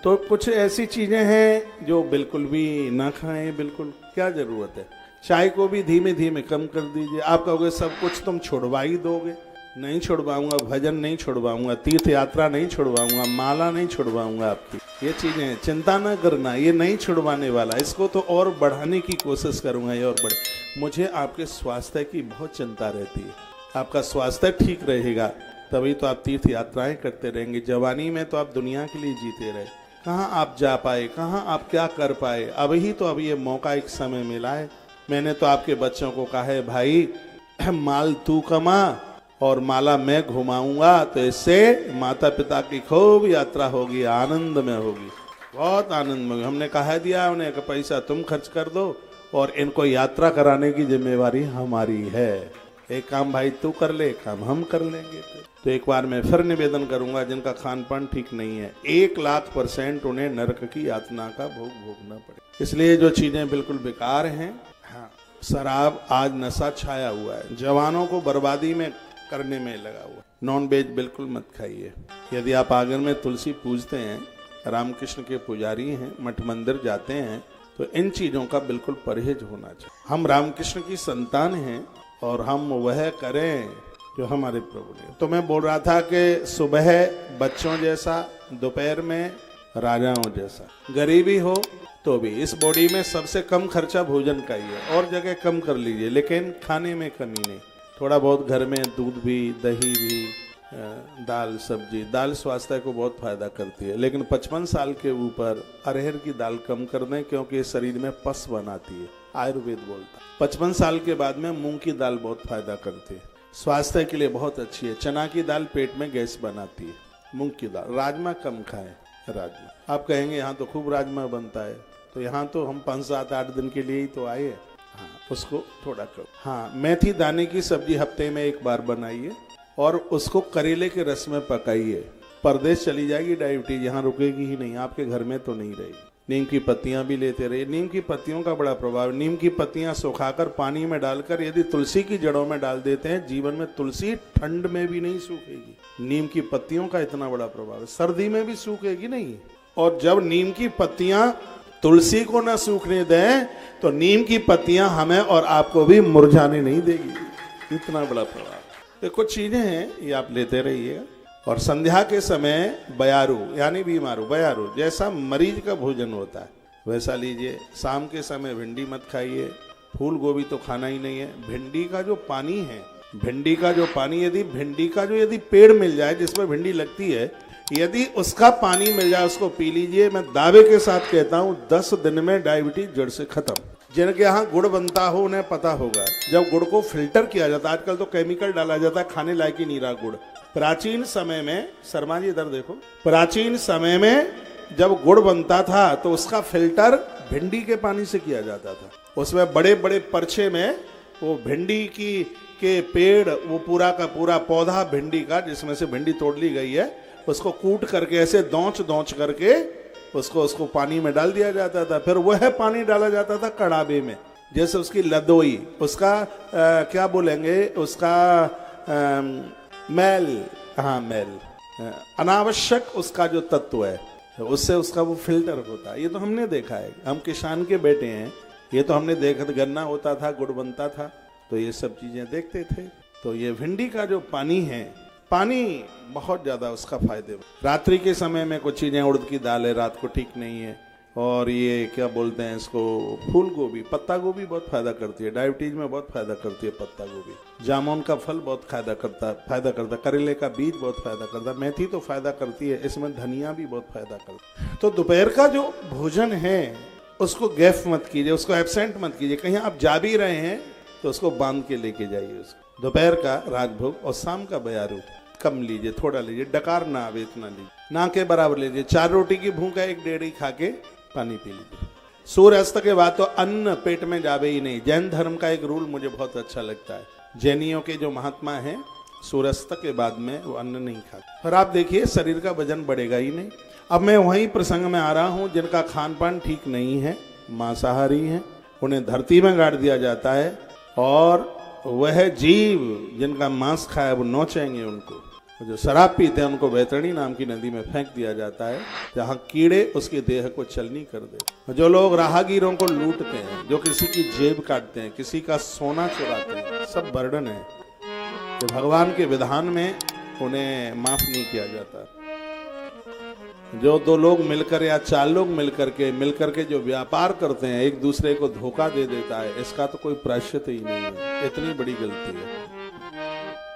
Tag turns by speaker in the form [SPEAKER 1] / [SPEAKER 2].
[SPEAKER 1] तो कुछ ऐसी चीजें हैं जो बिल्कुल भी ना खाएं, बिल्कुल क्या जरूरत है। चाय को भी धीमे धीमे कम कर दीजिए। आप कहोगे सब कुछ तुम छुड़वा ही दोगे, नहीं छुड़वाऊंगा, भजन नहीं छुड़वाऊंगा, तीर्थ यात्रा नहीं छुड़वाऊंगा, माला नहीं छुड़वाऊंगा आपकी, ये चीजें चिंता ना करना, ये नहीं छुड़वाने वाला, इसको तो और बढ़ाने की कोशिश करूंगा, ये और बढ़े। मुझे आपके स्वास्थ्य की बहुत चिंता रहती है। आपका स्वास्थ्य ठीक रहेगा तभी तो आप तीर्थ यात्राएं करते रहेंगे। जवानी में तो आप दुनिया के लिए जीते रहे, कहाँ आप जा पाए, कहाँ आप क्या कर पाए। अभी तो अभी ये मौका एक समय मिला है। मैंने तो आपके बच्चों को कहा है भाई माल तू कमा और माला मैं घुमाऊंगा, तो इससे माता पिता की खूब यात्रा होगी, आनंद में होगी, बहुत आनंद में होगी। हमने कहा दिया उन्हें कि पैसा तुम खर्च कर दो और इनको यात्रा कराने की जिम्मेवारी हमारी है। एक काम भाई तू कर ले, एक काम हम कर लेंगे। तो एक बार मैं फिर निवेदन करूंगा, जिनका खान पान ठीक नहीं है 1,00,000% उन्हें नरक की यातना का भोग भोगना पड़े। इसलिए जो चीजें बिल्कुल बेकार हैं, हाँ, शराब आज नशा छाया हुआ है, जवानों को बर्बादी में करने में लगा हुआ। नॉन वेज बिल्कुल मत खाइए। यदि आप आंगन में तुलसी पूजते हैं, रामकृष्ण के पुजारी हैं, मठ मंदिर जाते हैं, तो इन चीजों का बिल्कुल परहेज होना चाहिए। हम रामकृष्ण की संतान हैं और हम वह करें जो हमारे प्रभु ने। तो मैं बोल रहा था कि सुबह बच्चों जैसा, दोपहर में राजाओं जैसा। गरीबी हो तो भी इस बॉडी में सबसे कम खर्चा भोजन का ही है, और जगह कम कर लीजिए लेकिन खाने में कमी नहीं। थोड़ा बहुत घर में दूध भी, दही भी, दाल सब्जी। दाल स्वास्थ्य को बहुत फायदा करती है, लेकिन 55 साल के ऊपर अरहर की दाल कम कर दें, क्योंकि ये शरीर में पस बनाती है, आयुर्वेद बोलता है। 55 साल के बाद में मूंग की दाल बहुत फायदा करती है, स्वास्थ्य के लिए बहुत अच्छी है। चना की दाल पेट में गैस बनाती है, मूंग की दाल। राजमा कम खाएं, राजमा। आप कहेंगे यहाँ तो खूब राजमा बनता है, तो यहाँ तो हम 5, 7, 8 दिन के लिए ही तो आए। हाँ, उसको थोड़ा करो। हाँ, मेथी दाने की सब्जी हफ्ते में एक बार बनाइए और उसको करेले के रस में पकाइए। परदेश चली जाएगी डायबिटीज, यहाँ रुकेगी ही नहीं, आपके घर में तो नहीं रहेगी। नीम की पत्तियां भी लेते रहिए। नीम की पत्तियों का बड़ा प्रभाव। नीम की पत्तियां सुखाकर पानी में डालकर यदि तुलसी की जड़ों में डाल देते हैं, जीवन में तुलसी ठंड में भी नहीं सूखेगी। नीम की पत्तियों का इतना बड़ा प्रभाव है, सर्दी में भी सूखेगी नहीं। और जब नीम की पत्तियां तुलसी को न सूखने दें तो नीम की पत्तियां हमें और आपको भी मुरझाने नहीं देगी। इतना बड़ा प्रभाव। तो कुछ चीजें हैं ये आप लेते रहिएगा। और संध्या के समय बयारू यानी बीमारू, बयारू जैसा मरीज का भोजन होता है वैसा लीजिए। शाम के समय भिंडी मत खाइए, फूल गोभी तो खाना ही नहीं है। भिंडी का जो पानी है, भिंडी का जो पानी, यदि भिंडी का जो यदि पेड़ मिल जाए जिसमें भिंडी लगती है, यदि उसका पानी मिल जाए उसको पी लीजिए। मैं दावे के साथ कहता हूँ 10 दिन में डायबिटीज जड़ से खत्म। जिनके यहाँ गुड़ बनता हो उन्हें पता होगा, जब गुड़ को फिल्टर किया जाता है, आजकल तो केमिकल डाला जाता है, खाने लायक ही नहीं रहा गुड़। प्राचीन समय में, शर्मा जी इधर देखो, प्राचीन समय में जब गुड़ बनता था तो उसका फिल्टर भिंडी के पानी से किया जाता था। उसमें बड़े बड़े परछे में वो भिंडी के पेड़, वो पूरा का पूरा पौधा भिंडी का, जिसमें से भिंडी तोड़ ली गई है, उसको कूट करके ऐसे दौंच करके उसको पानी में डाल दिया जाता था। फिर वह पानी डाला जाता था कड़ाबे में, जैसे उसकी लदोई, उसका क्या बोलेंगे, उसका मैल, हाँ मैल, अनावश्यक उसका जो तत्व है उससे उसका वो फिल्टर होता है। ये तो हमने देखा है, हम किसान के बेटे हैं, ये तो हमने देखा। गन्ना होता था, गुड़ बनता था, तो ये सब चीजें देखते थे। तो ये भिंडी का जो पानी है, पानी बहुत ज्यादा उसका फायदे। रात्रि के समय में कुछ चीजें, उड़द की दाल है, रात को ठीक नहीं है। और ये क्या बोलते हैं इसको, फूल गोभी, पत्ता गोभी बहुत फायदा करती है, डायबिटीज में बहुत फायदा करती है पत्ता गोभी। जामुन का फल बहुत फायदा करता। करेले का बीज बहुत फायदा करता। मेथी तो फायदा करती है, इसमें धनिया भी बहुत फायदा करता है। तो दोपहर का जो भोजन है उसको गैफ मत कीजिए, उसको एब्सेंट मत कीजिए। कहीं आप जा भी रहे हैं तो उसको बांध के लेके जाइए उसको। दोपहर का राजभोग और शाम का बयारू कम लीजिए, थोड़ा लीजिए, डकार ना आवे इतना लीजिए, ना के बराबर लीजिए। 4 रोटी की भूख है, 1 डेढ़ ही खा के पानी पी लीजिए। सूर्य अस्त के बाद तो अन्न पेट में जावे ही नहीं। जैन धर्म का एक रूल मुझे बहुत अच्छा लगता है। जैनियों के जो महात्मा हैं, सूर्यास्त के बाद में वो अन्न नहीं खाते। और आप देखिए शरीर का वजन बढ़ेगा ही नहीं। अब मैं वहीं प्रसंग में आ रहा हूँ, जिनका खान पान ठीक नहीं है, मांसाहारी हैं, उन्हें धरती में गाड़ दिया जाता है। और वह जीव जिनका मांस खाया वो नोचेंगे उनको। जो शराब पीते हैं उनको बैतरणी नाम की नदी में फेंक दिया जाता है, जहाँ कीड़े उसके देह को चलनी कर दे। जो लोग राहगीरों को लूटते हैं, जो किसी की जेब काटते हैं, किसी का सोना चुराते हैं, सब बर्डन है कि भगवान के विधान में उन्हें माफ नहीं किया जाता। जो दो लोग मिलकर या चार लोग मिलकर के जो व्यापार करते हैं, एक दूसरे को धोखा दे देता है, इसका तो कोई प्रायश्चित ही नहीं है। इतनी बड़ी गलती है।